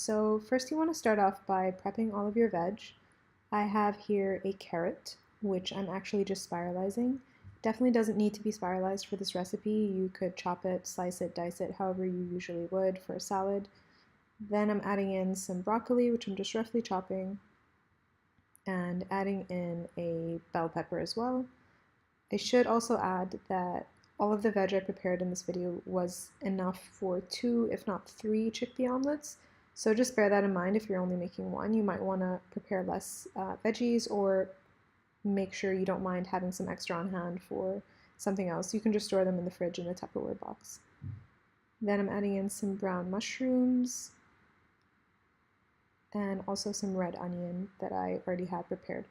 So first you want to start off by prepping all of your veg. I have here a carrot, which I'm actually just spiralizing. Definitely doesn't need to be spiralized for this recipe. You could chop it, slice it, dice it, however you usually would for a salad. Then I'm adding in some broccoli, which I'm just roughly chopping, and adding in a bell pepper as well. I should also add that all of the veg I prepared in this video was enough for 2, if not 3 chickpea omelets. So just bear that in mind if you're only making one. You might want to prepare less veggies, or make sure you don't mind having some extra on hand for something else. You can just store them in the fridge in a Tupperware box. Then I'm adding in some brown mushrooms and also some red onion that I already had prepared.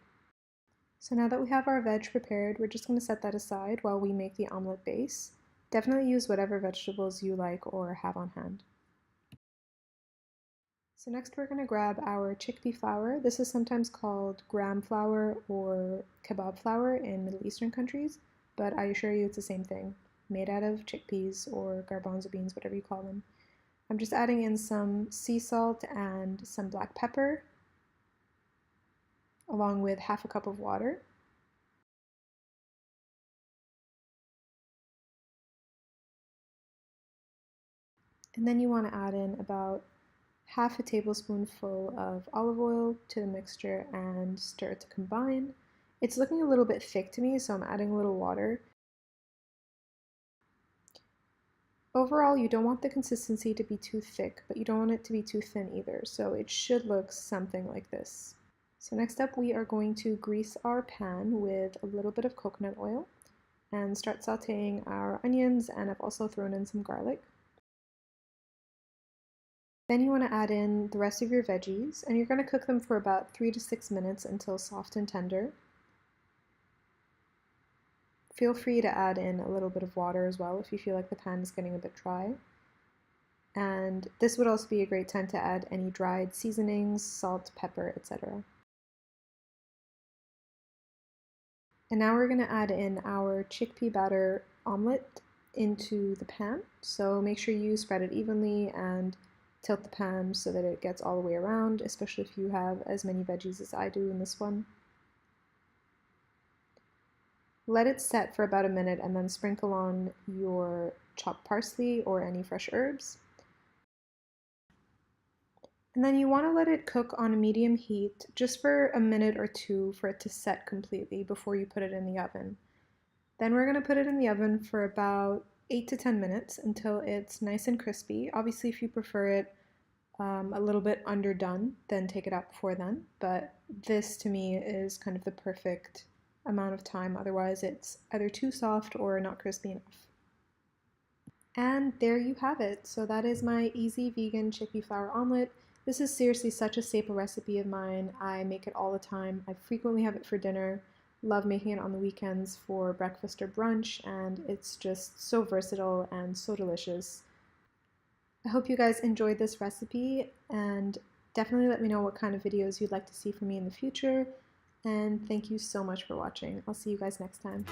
So now that we have our veg prepared, we're just going to set that aside while we make the omelet base. Definitely use whatever vegetables you like or have on hand. So next we're going to grab our chickpea flour. This is sometimes called gram flour or kebab flour in Middle Eastern countries, but I assure you it's the same thing, made out of chickpeas or garbanzo beans, whatever you call them. I'm just adding in some sea salt and some black pepper, along with half a cup of water. And then you want to add in about half a tablespoonful of olive oil to the mixture and stir it to combine. It's looking a little bit thick to me, so I'm adding a little water. Overall, you don't want the consistency to be too thick, but you don't want it to be too thin either, so it should look something like this. So next up, we are going to grease our pan with a little bit of coconut oil and start sauteing our onions, and I've also thrown in some garlic. Then you want to add in the rest of your veggies, and you're going to cook them for about 3 to 6 minutes until soft and tender. Feel free to add in a little bit of water as well if you feel like the pan is getting a bit dry. And this would also be a great time to add any dried seasonings, salt, pepper, etc. And now we're going to add in our chickpea batter omelet into the pan. So make sure you spread it evenly and tilt the pan so that it gets all the way around, especially if you have as many veggies as I do in this one. Let it set for about a minute and then sprinkle on your chopped parsley or any fresh herbs. And then you want to let it cook on a medium heat just for a minute or two for it to set completely before you put it in the oven. Then we're going to put it in the oven for about 8 to 10 minutes until it's nice and crispy. Obviously, if you prefer it a little bit underdone, then take it out before then. But this to me is kind of the perfect amount of time, otherwise it's either too soft or not crispy enough. And there you have it. So that is my easy vegan chickpea flour omelet. This is seriously such a staple recipe of mine. I make it all the time. I frequently have it for dinner. Love making it on the weekends for breakfast or brunch, and it's just so versatile and so delicious. I hope you guys enjoyed this recipe, and definitely let me know what kind of videos you'd like to see from me in the future. And thank you so much for watching. I'll see you guys next time.